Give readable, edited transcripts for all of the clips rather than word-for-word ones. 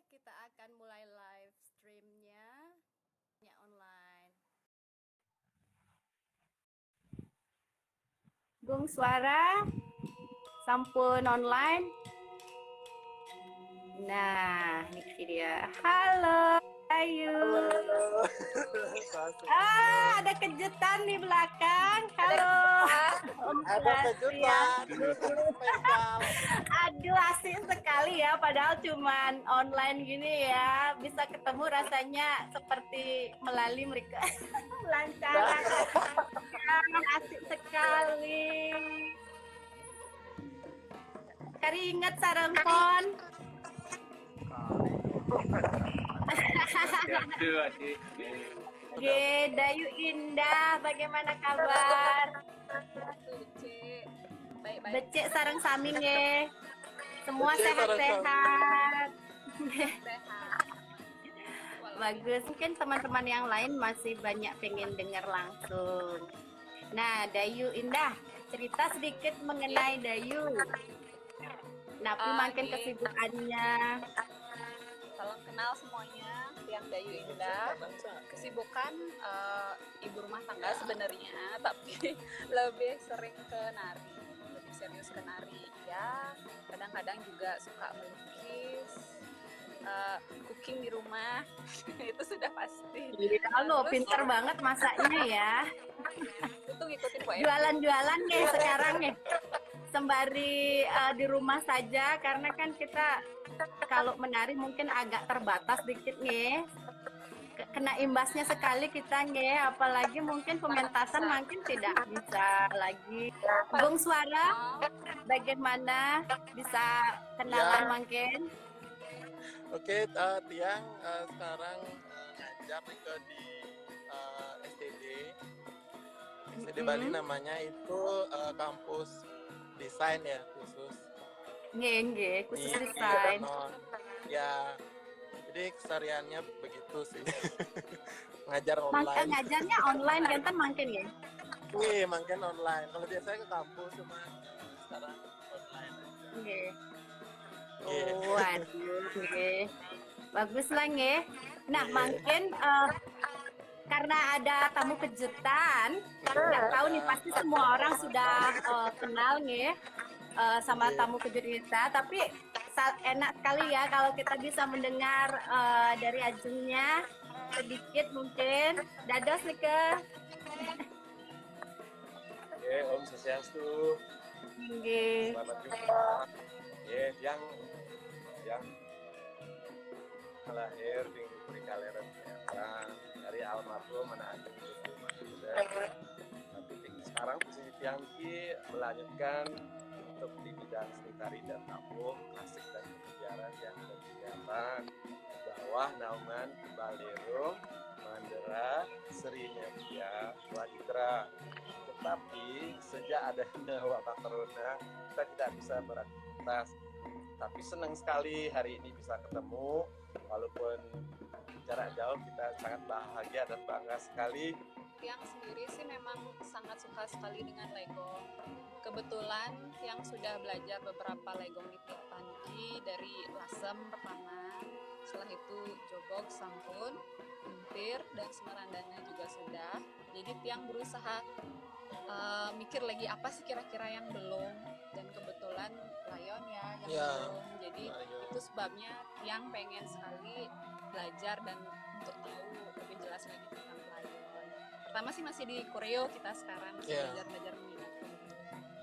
kita akan mulai live streamnya online. Gung suara sampun online. Nah, ini dia. Halo, Ayu. Ada kejutan di belakang. Halo. Ada kejutan. Aduh, asik sekali ya. Padahal cuman online gini ya. Bisa ketemu rasanya seperti melalui mereka. Lancar. Asik sekali. Cari ingat sarengkon. Dayu Indah, bagaimana kabar? Baik-baik. Becek sareng sami nge. Semua sehat-sehat. Bagus. Mungkin teman-teman yang lain masih banyak pengen dengar langsung. Nah, Dayu Indah, cerita sedikit mengenai Dayu. Napi makin kesibukannya. Salam kenal semuanya, yang Dayu Indah. Kesibukan ibu rumah tangga sebenarnya, tapi lebih sering ke nari, lebih serius ke nari. Ya, kadang-kadang juga suka melukis, cooking di rumah, itu sudah pasti. Iya lo, pinter banget masaknya ya. Itu ngikutin WFH. Jualan-jualan nih sekarang nih. Sembari di rumah saja, karena kan kita kalau menari mungkin agak terbatas dikit nih. Kena imbasnya sekali kita nih, apalagi mungkin pementasan mungkin tidak bisa lagi. Gung suara, bagaimana bisa kenalan Ya. mungkin? Oke, Tiang sekarang ngajar ke di STD Bali, namanya itu kampus desain ya, khusus. Nge, khusus desain. Ya, jadi kesehariannya begitu sih. Ngajar online. Ngajarnya online kan mungkin ya? Iya, makin online. Kalau biasanya ke kampus, cuma sekarang online. Nge. Oh, waduh, bagus lah nge. Nah, mungkin karena ada tamu kejutan, nggak tahu nih pasti semua orang sudah kenal nge sama tamu kejutan kita, tapi enak sekali ya kalau kita bisa mendengar dari Ajungnya sedikit mungkin. Dados nih ke. Om Swastiastu. Selamat jumpa. Yang lahir di Kaleran ternyata dari almarhum anak Ajeng itu tapi sekarang posisi Tiangki melanjutkan untuk di bidang seni tari dan tabuh klasik dan kebijakan yang berkegiatan bawah naungan Balerum Mandera Sri Nepia Waditra. Tetapi sejak adanya wabah corona kita tidak bisa beraktivitas. Tapi senang sekali hari ini bisa ketemu, walaupun jarak jauh kita sangat bahagia dan bangga sekali. Yang sendiri sih memang sangat suka sekali dengan Legong. Kebetulan yang sudah belajar beberapa Legong di Tiangki dari Lasem pertama, setelah itu Jogok, Sampun, Empir, dan Semarandana juga sudah. Jadi Tiang berusaha mikir lagi apa sih kira-kira yang belum, dan kebetulan Layon ya yang belum. Jadi itu sebabnya Tiang pengen sekali belajar dan untuk tahu lebih jelas lagi tentang Layon. Pertama sih masih di koreo kita sekarang, masih belajar minat.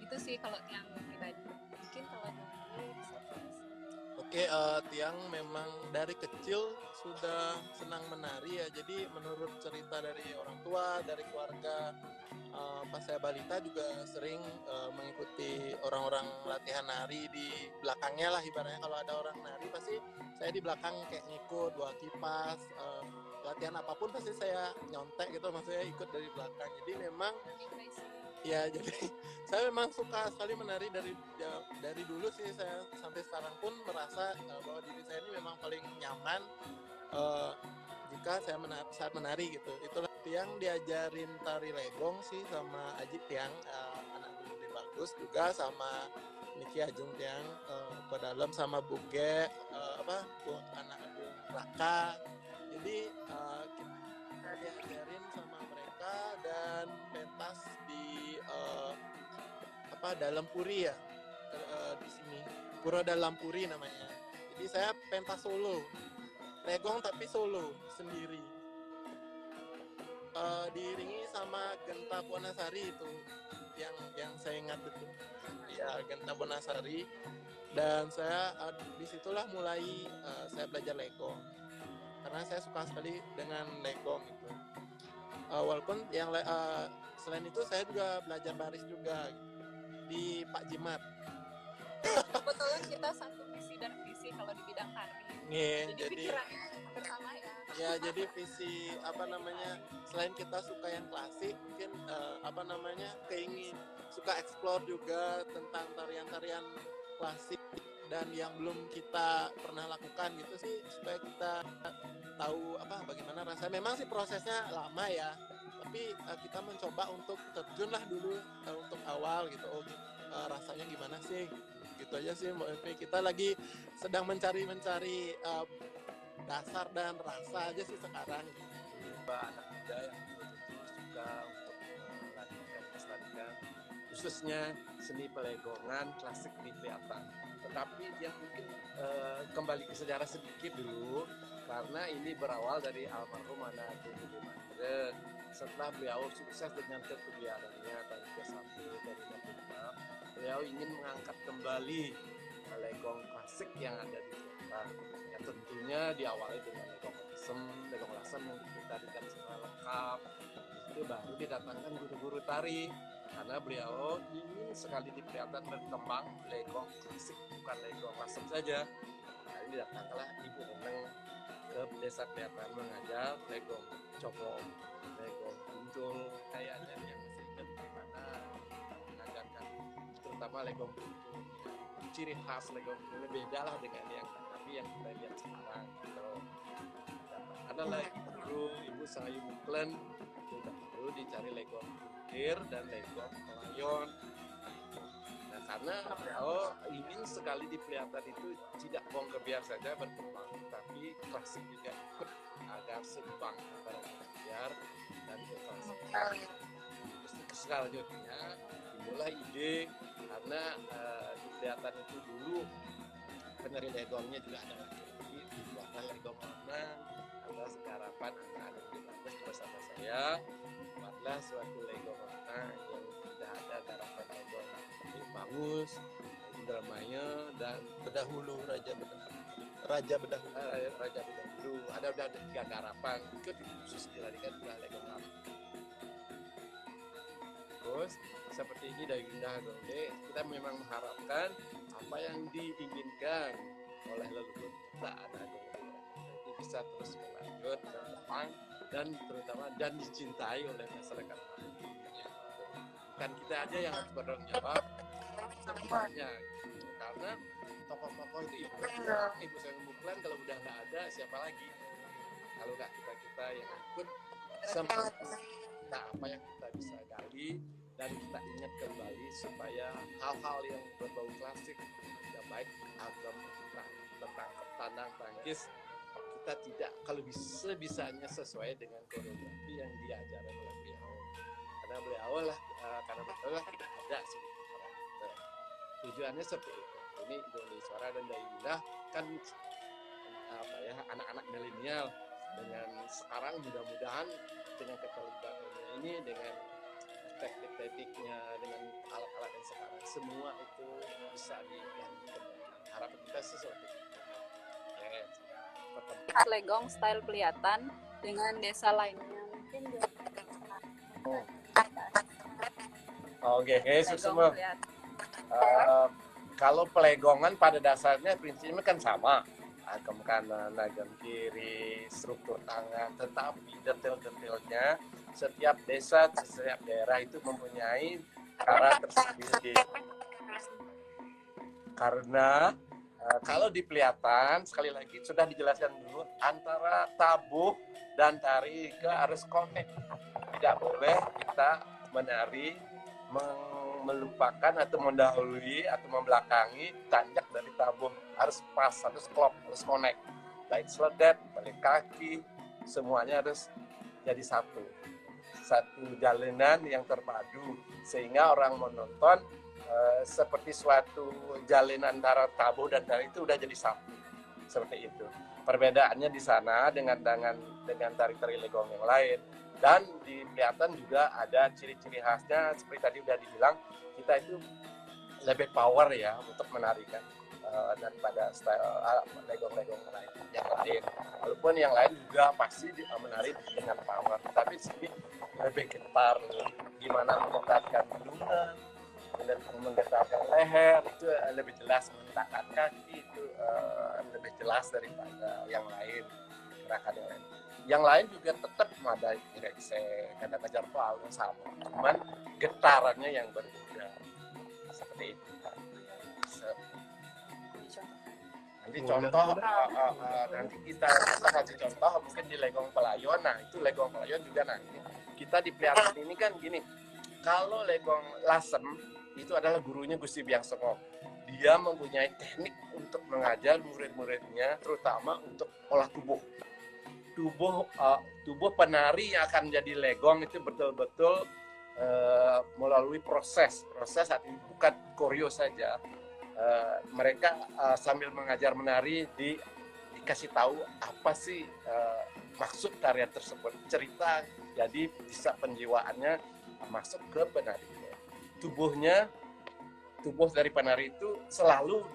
Itu sih kalau Tiang pribadi. Mungkin kalau dari bisa. Oke, Tiang memang dari kecil sudah senang menari ya. Jadi menurut cerita dari orang tua, dari keluarga, pas saya balita juga sering mengikuti orang-orang latihan nari di belakangnya lah ibaratnya. Kalau ada orang nari pasti saya di belakang kayak ngikut, bawa kipas, latihan apapun pasti saya nyontek gitu, maksudnya ikut dari belakang. Jadi memang ya, jadi saya memang suka sekali menari dari dulu sih. Saya sampai sekarang pun merasa bahwa diri saya ini memang paling nyaman jika saya saat menari gitu. Itulah Tiang diajarin tari Legong sih sama Ajik Tiang, anak Budi Bagus juga, sama Niki Ajung Tiang ke dalam, sama Buge buat anak Agung Raka. Jadi kita diajarin sama mereka dan pentas di dalam puri ya, di sini Pura Dalam Puri namanya. Jadi saya pentas solo, legong tapi solo sendiri, diiringi sama Genta Buanasari itu yang saya ingat itu ya, Genta Buanasari. Dan saya disitulah mulai saya belajar legong karena saya suka sekali dengan legong itu. Walaupun yang selain itu saya juga belajar baris juga gitu, di Pak Jimat. Kebetulan kita satu misi dan visi kalau di bidang tari. Jadi pikirannya bersama ya. Ya, jadi visi selain kita suka yang klasik, mungkin keingin suka explore juga tentang tarian-tarian klasik dan yang belum kita pernah lakukan gitu sih, supaya kita tahu bagaimana rasanya. Memang sih prosesnya lama ya, tapi kita mencoba untuk terjun lah dulu untuk awal gitu. Rasanya gimana sih? Gitu aja sih Mbak Evi. Kita lagi sedang mencari dasar dan rasa aja sih sekarang. Anak muda yang betul-betul suka untuk melanjutkan melestarikan khususnya seni pelegongan klasik di Peliatan. Tetapi yang mungkin kembali ke sejarah sedikit dulu, karena ini berawal dari almarhum Ana Agung Gede Mandre. Setelah beliau sukses dengan kegiatannya tahun 31 dari 65, beliau ingin mengangkat kembali legong klasik yang ada di Peliatan. Ya, tentunya diawali dengan legong lasem yang ditarikan secara lengkap. Itu baru didatangkan guru-guru tari, karena beliau ingin sekali di Peliatan berkembang legong klasik, bukan legong lasem saja. Nah, ini datanglah Ibu Reneng ke desa Peliatan mengajar legong copong, legong buntul, kayaknya yang masih ingat bagaimana mengajarkan terutama legong buntul. Ciri khas legong buntul beda lah dengan yang kita lihat sekarang gitu. Ada lagi Ibu Sayu Muklen itu dahulu dicari legong buntir dan legong pelayon. Nah, karena ingin sekali di Peliatan itu tidak bongkar biar saja berkembang, tapi klasik juga ikut agar seimbang antara biar dan klasik. Selanjutnya dimulai ide, karena di Peliatan itu dulu penari legongnya juga ada laki-laki, dibuatlah legong lanang. Ada harapan anak-anak di bersama saya buatlah suatu legong lanang yang tidak ada garapan legong Bangus, Indramayu dan Bedahulu, Raja Bedahulu. Ada 3 garapan ikut khusus dilarikan adalah legong lanang. Terus seperti ini dari Indah Gonde, kita memang mengharapkan apa yang diinginkan oleh leluhur kita anak itu bisa terus berlanjut dan depan, dan terutama dan dicintai oleh masyarakat lain. Bukan kita aja yang harus bertanggung jawab, semuanya. Karena tokoh-tokoh itu Ibu Sayu Muklen kalau udah nggak ada, siapa lagi? Kalau nggak kita yang ikut sempat apa yang kita bisa gali dan kita ingat kembali supaya hal-hal yang berbau klasik, ya baik agam kita tentang tandang tangkis, kita tidak kalau bisa-bisanya sesuai dengan koreografi yang diajarkan oleh beliau. Karena beliau lah kita ada sebagai karakter. Tujuannya seperti itu. Ini Doli Suara dan Dai Indah kan anak-anak milenial dengan sekarang mudah-mudahan dengan keterlibatannya ini, dengan teknik-tekniknya, dengan alat-alat yang sekarang, semua itu bisa digantikan. Harapan kita sesuatu. Legong style Peliatan dengan desa lainnya mungkin juga. Oke, semua. Kalau pelegongan pada dasarnya prinsipnya kan sama, agam kanan, agam kiri, struktur tangan, tetapi detail-detailnya setiap desa, setiap daerah itu mempunyai karakter sendiri. Karena kalau di Peliatan, sekali lagi sudah dijelaskan dulu, antara tabuh dan tari harus connect. Tidak boleh kita menari melupakan atau mendahului atau membelakangi tanjak dari tabuh. Harus pas, harus klop, harus connect. Baik seledet, balik kaki, semuanya harus jadi satu jalinan yang terpadu, sehingga orang menonton seperti suatu jalinan antara tabuh dan tari itu udah jadi satu, seperti itu. Perbedaannya di sana dengan tari-tari legong yang lain. Dan kelihatan juga ada ciri-ciri khasnya, seperti tadi udah dibilang, kita itu lebih power ya untuk menarikan daripada style legong-legong yang lain. Walaupun yang lain juga pasti menari dengan power, tapi sini lebih getar, gimana menggetarkan hidungan dan menggetarkan leher, itu lebih jelas, menggetarkan kaki itu lebih jelas daripada yang lain, gerakan yang lain. Yang lain juga tetap ada direksek, ada kejar palu sama, cuman getarannya yang berbeda, seperti itu. Nanti contoh, nanti kita kasih contoh mungkin di legong pelayon. Nah itu legong pelayon juga nanti kita di pelihara ini kan gini, kalau legong lasem itu adalah gurunya Gusti Biang Sengok. Dia mempunyai teknik untuk mengajar murid-muridnya, terutama untuk olah tubuh penari yang akan jadi legong itu betul-betul melalui proses saat ini bukan koreo saja. Mereka sambil mengajar menari dikasih tahu apa sih maksud tarian tersebut, cerita, jadi bisa penjiwaannya masuk ke penari. Tubuh dari penari itu selalu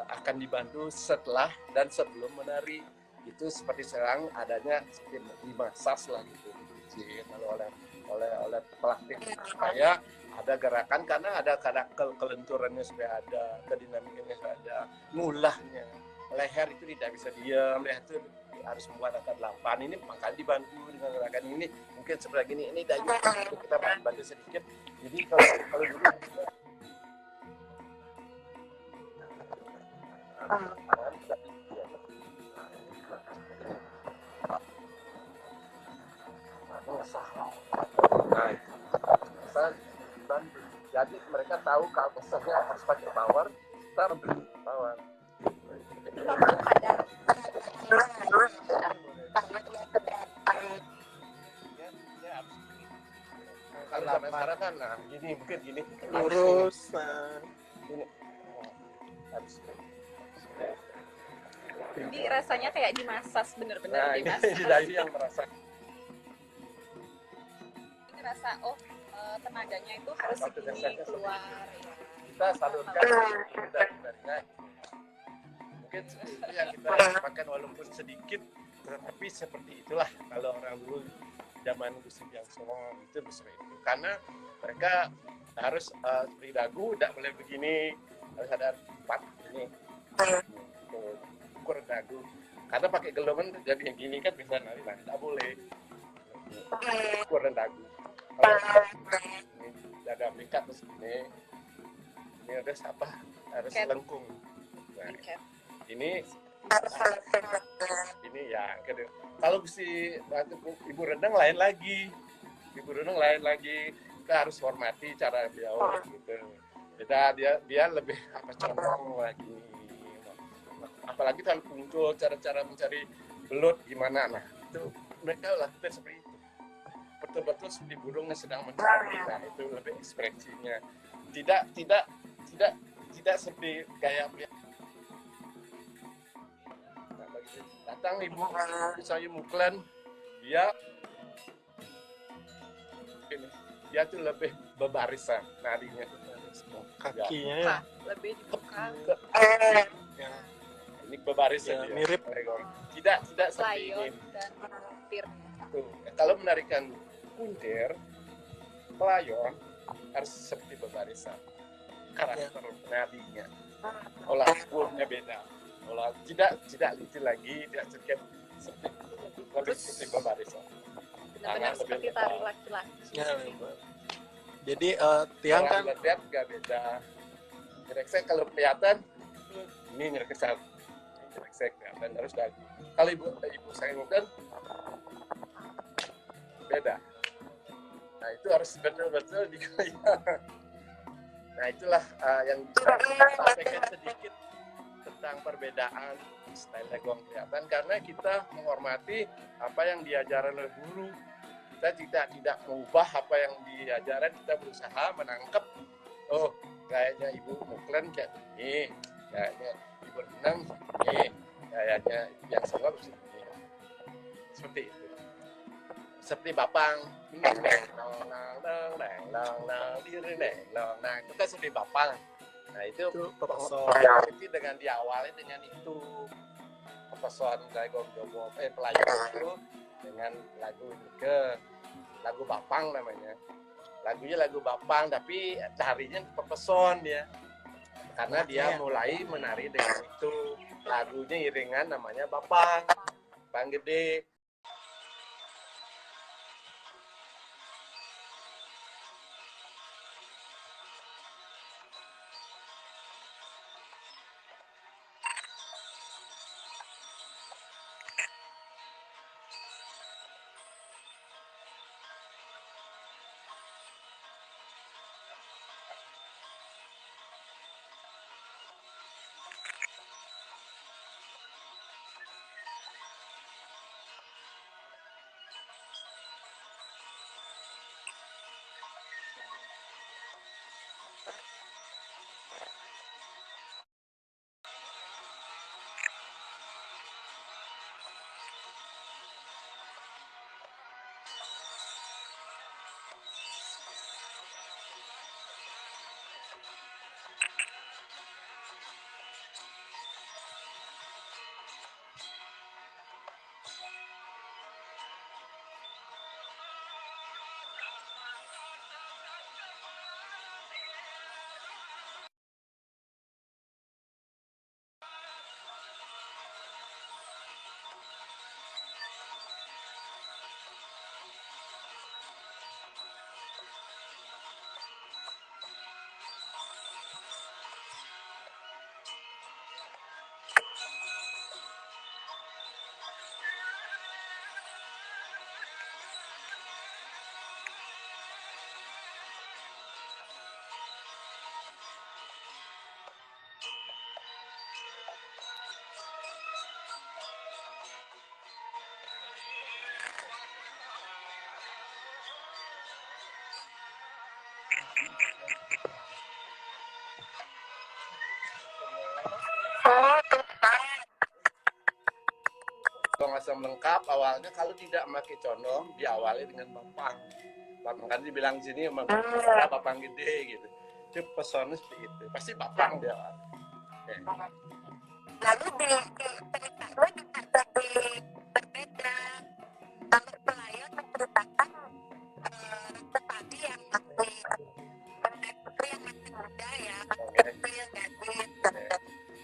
akan dibantu setelah dan sebelum menari. Itu seperti sekarang adanya dimasas lah gitu, kalau oleh pelatih supaya ada gerakan, karena ada kelenturannya supaya ada, kedinamikannya supaya ada, mulahnya leher itu tidak bisa diam, leher itu harus membuat angka 8. Ini makanya dibantu dengan gerakan ini, mungkin seperti gini, ini dari kita bantu sedikit. Jadi kalau dulu jadi mereka tahu kalau misalnya harus pakai power, kita beri power. Kalau zaman sekarang kan, nah gini, mungkin gini, lurus. Gini. Harus. Jadi rasanya kayak dimasas, bener-bener Nah, dimasas. ini dari yang merasa. Ini rasa, tenaganya itu harus segini keluar. Ya. Kita salurkan dari mungkin itu yang kita makan walaupun sedikit, tetapi seperti itulah kalau orang dulu zaman Gusti Biang Sengok itu seperti itu, karena mereka harus seperti dagu, tidak boleh begini, harus ada 4 ini ukur dagu, karena pakai gelongan jadi yang gini kan bisa nari, tidak boleh ukur dagu. Kalau ini ada mengikat terus ini harus apa? Harus lengkung. Nah, ini ya kedua. Kalau si ibu rendang lain lagi, kita harus hormati cara beliau gitu. Dia lebih condong lagi. Apalagi kalau muncul cara-cara mencari belut gimana, nah itu mereka lakukan seperti itu. Betul-betul seperti burung yang sedang mencari, nah itu lebih ekspresinya. Tidak seperti kayak datang ibu saya muklan, dia tuh lebih bebarisan narinya, Kakinya ya. Lebih dibuka. Ya. Ini bebarisan Ya, dia. mirip. Tidak seperti Layon ini. dan tir. Tuh, kalau menarikan kuntir, pelayon harus seperti bebarisan. Karakter nadinya, olah tubuhnya beda. Olah tidak itu lagi, tidak sedikit lebih seperti bebarisan. Benar-benar seperti tari laki-laki. Ya, jadi tiang kan lihat nggak beda. Direksek kalau kelihatan, ini direksek. Direksek kelihatan harus dagu. Kalau ibu saya bukan beda. Nah itu harus betul-betul dikalikan. Nah itulah yang bisa kita sampaikan sedikit tentang perbedaan style legong kelihatan, karena kita menghormati apa yang diajarkan oleh guru. Kita tidak mengubah apa yang diajarkan, kita berusaha menangkap, oh kayaknya Ibu Muklen kayak ini, kayaknya Ibu Renang ini, kayaknya yang semua begini. Seperti itu. Seperti Bapang, itu kan seperti Bapang. Nah itu pepeson. itu dengan diawali dengan itu pepeson Legong Jowo pelayan itu dengan lagu ke lagu Bapang namanya. Lagunya lagu Bapang tapi harinya pepeson dia. Karena dia mulai menari dengan itu. Lagunya iringan namanya Bapang. Bang Gede. Asam lengkap awalnya kalau tidak pakai condong diawali dengan Bapang. Bapang kan dibilang sini memang Bapang Gede gitu. Itu pesonnya seperti itu. Pasti Bapang dia. Okay. Lalu di cerita gue juga lebih berbeda. Kalau pelayan menceritakan tetapi yang masih putri yang masih muda ya, masih kecil, gadis.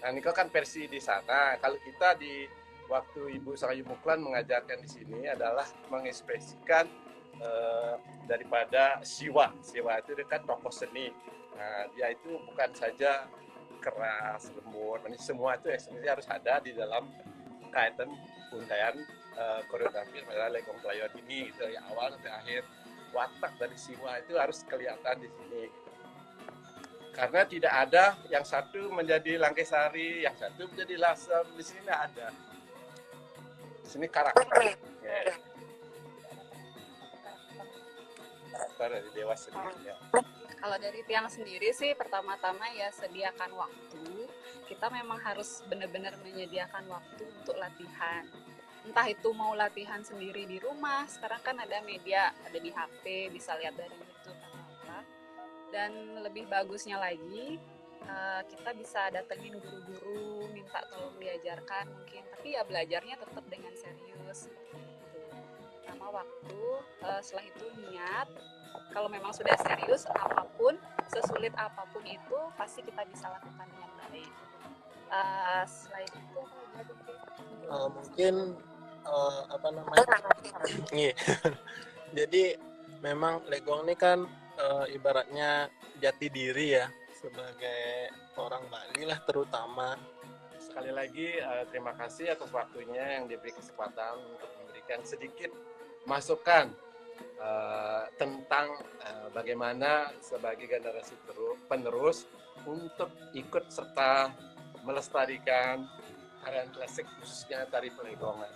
Nah Niko kan versi di sana. Kalau kita di waktu Ibu Sayu Muklan mengajarkan di sini adalah mengekspresikan daripada Siwa. Siwa itu kan tokoh seni. Nah, dia itu bukan saja keras, lembut, semua itu esensi harus ada di dalam kaitan untayan koreografi pada Legong Playon ini gitu, dari awal sampai akhir. Watak dari Siwa itu harus kelihatan di sini. Karena tidak ada yang satu menjadi Langkesari, yang satu menjadi Lasem, di sini tidak ada. Sini karakter ya. Karakter dari dewa sendiri ya. Kalau dari Tiang sendiri sih pertama-tama ya sediakan waktu. Kita memang harus benar-benar menyediakan waktu untuk latihan. Entah itu mau latihan sendiri di rumah, sekarang kan ada media, ada di HP, bisa lihat dari YouTube atau apa. Dan lebih bagusnya lagi, kita bisa datengin guru-guru, minta tolong diajarkan mungkin, tapi ya belajarnya tetap dengan serius. Pertama waktu, setelah itu niat. Kalau memang sudah serius, apapun, sesulit apapun itu, pasti kita bisa lakukan dengan baik. Selain itu, Mungkin apa namanya? Iya. Jadi memang Legong ini kan ibaratnya jati diri ya sebagai orang Bali lah terutama. Sekali lagi terima kasih atas waktunya yang diberi kesempatan untuk memberikan sedikit masukan tentang bagaimana sebagai generasi penerus untuk ikut serta melestarikan tarian klasik khususnya tari Pelegongan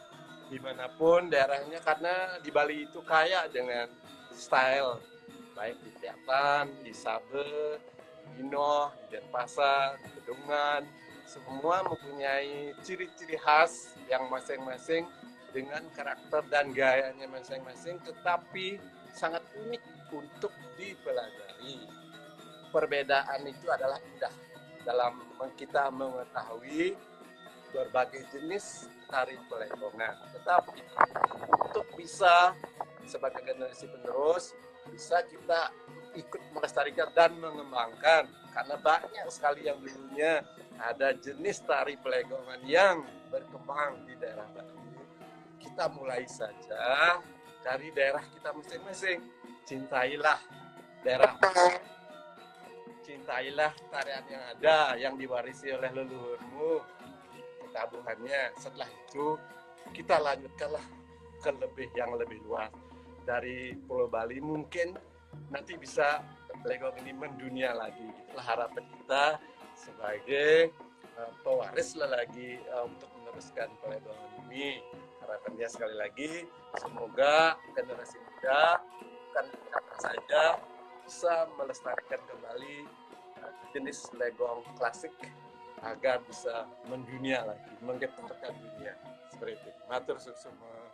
dimanapun daerahnya, karena di Bali itu kaya dengan style, baik di Tiapan, di Sabe, di Inoh, di Denpasar, di Bedungan, semua mempunyai ciri-ciri khas yang masing-masing dengan karakter dan gayanya masing-masing, tetapi sangat unik untuk dipelajari. Perbedaan itu adalah indah dalam kita mengetahui berbagai jenis tari Pelegongan. Tetapi untuk bisa sebagai generasi penerus, bisa kita ikut melestarikan dan mengembangkan, karena banyak sekali yang dulunya ada jenis tari Pelegongan yang berkembang di daerah Bali. Kita mulai saja dari daerah kita masing-masing. Cintailah daerah, cintailah tarian yang ada, yang diwarisi oleh leluhurmu, ketabuhannya. Setelah itu kita lanjutkanlah ke yang lebih luas. Dari Pulau Bali mungkin nanti bisa Pelegongan ini mendunia lagi. Itulah harapan kita sebagai pewaris lagi untuk meneruskan Pelegongan ini. Harapannya sekali lagi semoga generasi muda bukan apa saja bisa melestarikan kembali jenis legong klasik agar bisa mendunia lagi, menggetarkan dunia seperti itu. Matur suksema.